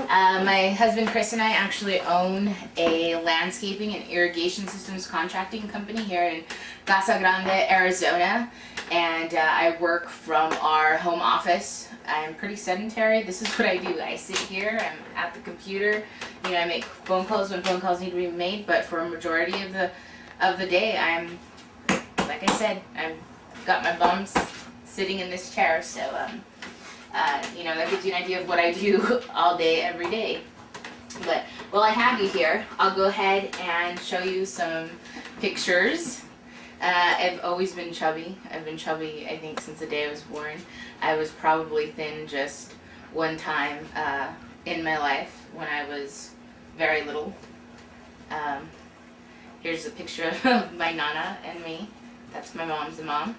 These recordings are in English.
My husband Chris and I actually own a landscaping and irrigation systems contracting company here in Casa Grande, Arizona, and I work from our home office. I'm pretty sedentary. This is what I do. I sit here, I'm at the computer, you know, I make phone calls when phone calls need to be made, but for a majority of the day, I'm, like I said, I've got my bums sitting in this chair, so you know, that gives you an idea of what I do all day, every day. But while I have you here, I'll go ahead and show you some pictures. I've always been chubby. I've been chubby, I think, since the day I was born. I was probably thin just one time in my life when I was very little. Here's a picture of my Nana and me. That's my mom's mom.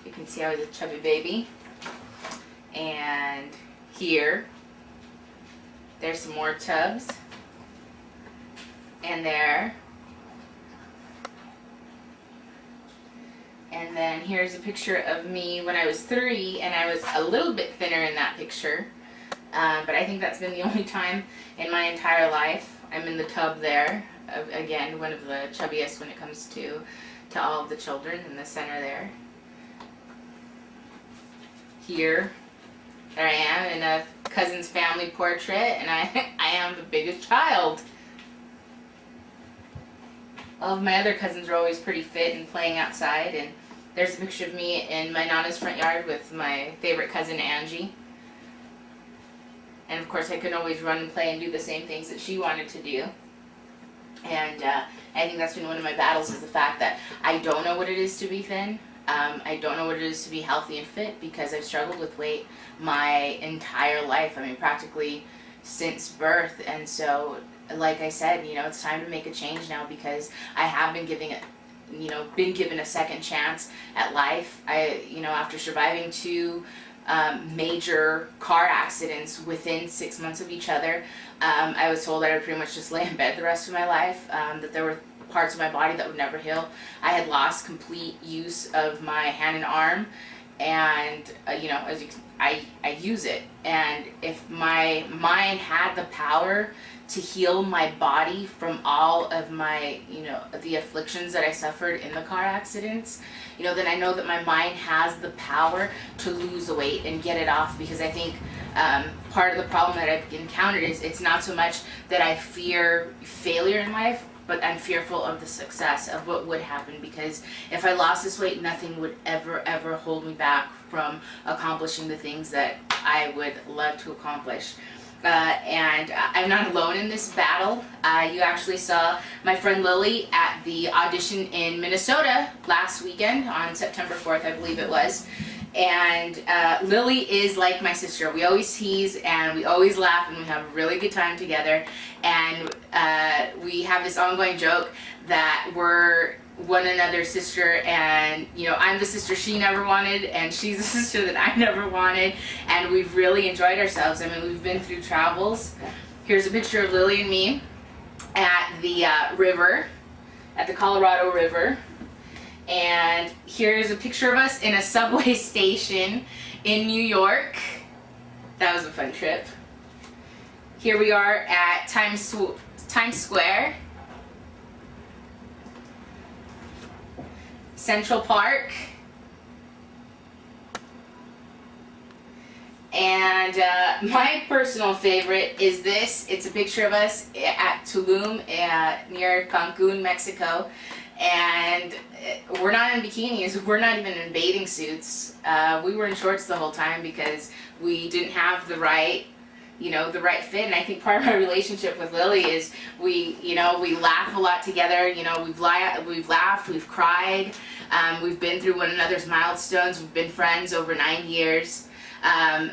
You can see I was a chubby baby. And here, there's some more tubs. And there. And then here's a picture of me when I was 3, and I was a little bit thinner in that picture. But I think that's been the only time in my entire life. I'm in the tub there. Again, one of the chubbiest when it comes to all of the children in the center there. Here. There I am in a cousin's family portrait, and I am the biggest child. All of my other cousins are always pretty fit and playing outside, and there's a picture of me in my Nana's front yard with my favorite cousin Angie. And of course I could always run and play and do the same things that she wanted to do. And I think that's been one of my battles, is the fact that I don't know what it is to be thin. I don't know what it is to be healthy and fit, because I've struggled with weight my entire life. I mean, practically since birth. And so, like I said, you know, it's time to make a change now, because I have been been given a second chance at life. You know, after surviving 2 major car accidents within 6 months of each other, I was told that I would pretty much just lay in bed the rest of my life, that there were parts of my body that would never heal. I had lost complete use of my hand and arm, and you know, as you can, I use it, and if my mind had the power to heal my body from all of my, you know, the afflictions that I suffered in the car accidents, you know, then I know that my mind has the power to lose the weight and get it off. Because I think part of the problem that I've encountered is it's not so much that I fear failure in life, but I'm fearful of the success of what would happen, because if I lost this weight, nothing would ever hold me back from accomplishing the things that I would love to accomplish. And I'm not alone in this battle. You actually saw my friend Lily at the audition in Minnesota last weekend on September 4th, I believe it was. And Lily is like my sister. We always tease and we always laugh and we have a really good time together. And we have this ongoing joke that we're one another's sister, and you know, I'm the sister she never wanted, and she's the sister that I never wanted, and we've really enjoyed ourselves. I mean, we've been through travels. Here's a picture of Lily and me at the river, at the Colorado River. And here's a picture of us in a subway station in New York. That was a fun trip. Here we are at Times Square, Central Park, and my personal favorite is this. It's a picture of us at Tulum near Cancun, Mexico. And we're not in bikinis, we're not even in bathing suits. We were in shorts the whole time because we didn't have the right, you know, the right fit. And I think part of my relationship with Lily is we laugh a lot together. You know, we've laughed, we've cried, we've been through one another's milestones, we've been friends over 9 years.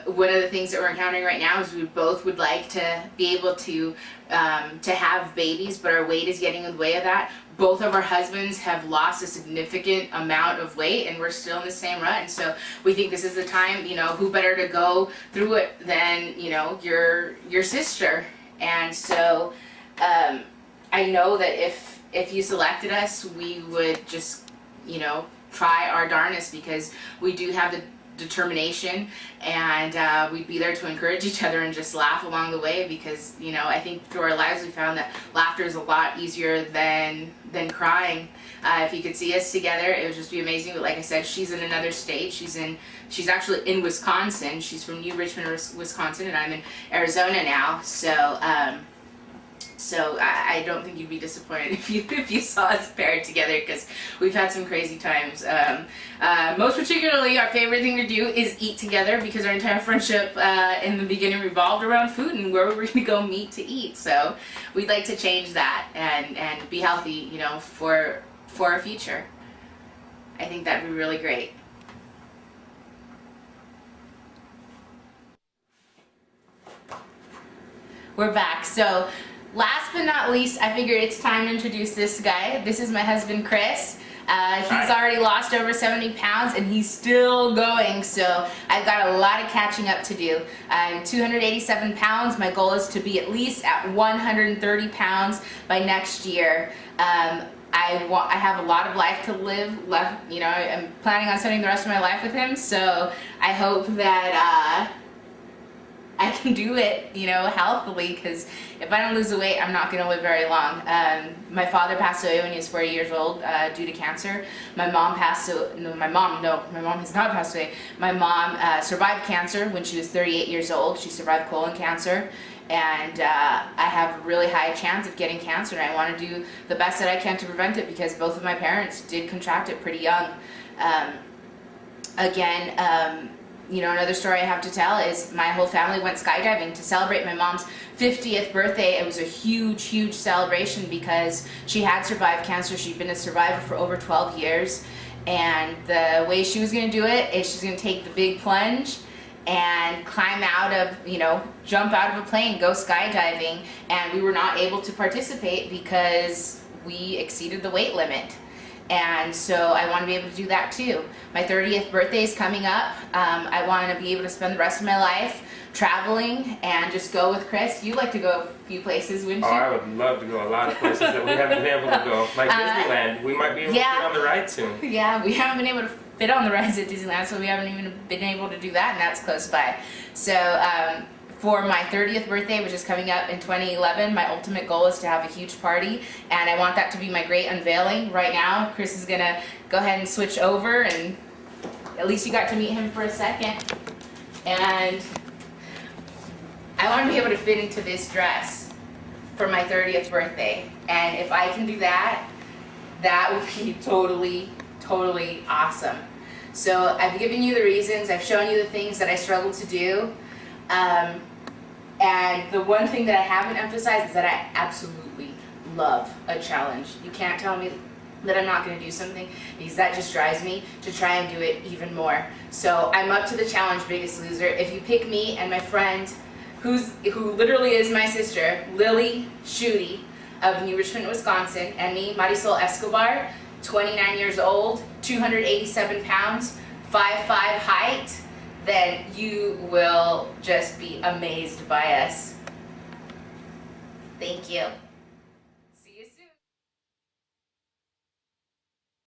One of the things that we're encountering right now is we both would like to be able to have babies, but our weight is getting in the way of that. Both of our husbands have lost a significant amount of weight, and we're still in the same rut. And so we think this is the time, you know, who better to go through it than, you know, your sister. And so I know that if you selected us, we would just, you know, try our darnest, because we do have determination, and we'd be there to encourage each other and just laugh along the way, because, you know, I think through our lives we found that laughter is a lot easier than crying. If you could see us together, it would just be amazing. But like I said, she's in another state. She's actually in Wisconsin. She's from New Richmond, Wisconsin, and I'm in Arizona now. So I don't think you'd be disappointed if you saw us paired together, because we've had some crazy times. Most particularly, our favorite thing to do is eat together, because our entire friendship in the beginning revolved around food and where we were going to go meet to eat. So we'd like to change that and be healthy, you know, for our future. I think that'd be really great. We're back. So last but not least, I figured it's time to introduce this guy. This is my husband, Chris. He's already lost over 70 pounds and he's still going, so I've got a lot of catching up to do. I'm 287 pounds. My goal is to be at least at 130 pounds by next year. I have a lot of life to live left, you know. I'm planning on spending the rest of my life with him, so I hope that I can do it, you know, healthily, because if I don't lose the weight, I'm not going to live very long. My father passed away when he was 40 years old due to cancer. My mom passed away, my mom has not passed away. My mom survived cancer when she was 38 years old. She survived colon cancer, and I have a really high chance of getting cancer, and I want to do the best that I can to prevent it, because both of my parents did contract it pretty young. You know, another story I have to tell is my whole family went skydiving to celebrate my mom's 50th birthday. It was a huge, huge celebration because she had survived cancer. She'd been a survivor for over 12 years. And the way she was going to do it is she's going to take the big plunge and climb out of, you know, jump out of a plane, go skydiving. And we were not able to participate because we exceeded the weight limit. And so I want to be able to do that too. My 30th birthday is coming up. I want to be able to spend the rest of my life traveling and just go with Chris. You'd like to go a few places, wouldn't you? Oh, I would love to go a lot of places that we haven't been able to go. Like Disneyland, we might be able to get on the ride soon. Yeah, we haven't been able to fit on the rides at Disneyland, so we haven't even been able to do that, and that's close by. So for my 30th birthday, which is coming up in 2011, my ultimate goal is to have a huge party, and I want that to be my great unveiling. Right now, Chris is gonna go ahead and switch over, and at least you got to meet him for a second. And I want to be able to fit into this dress for my 30th birthday, and if I can do that, that would be totally, totally awesome. So I've given you the reasons, I've shown you the things that I struggle to do. And the one thing that I haven't emphasized is that I absolutely love a challenge. You can't tell me that I'm not going to do something, because that just drives me to try and do it even more. So I'm up to the challenge, Biggest Loser. If you pick me and my friend, who literally is my sister, Lily Schutte of New Richmond, Wisconsin, and me, Marizol Escobar, 29 years old, 287 pounds, 5'5" height, then you will just be amazed by us. Thank you.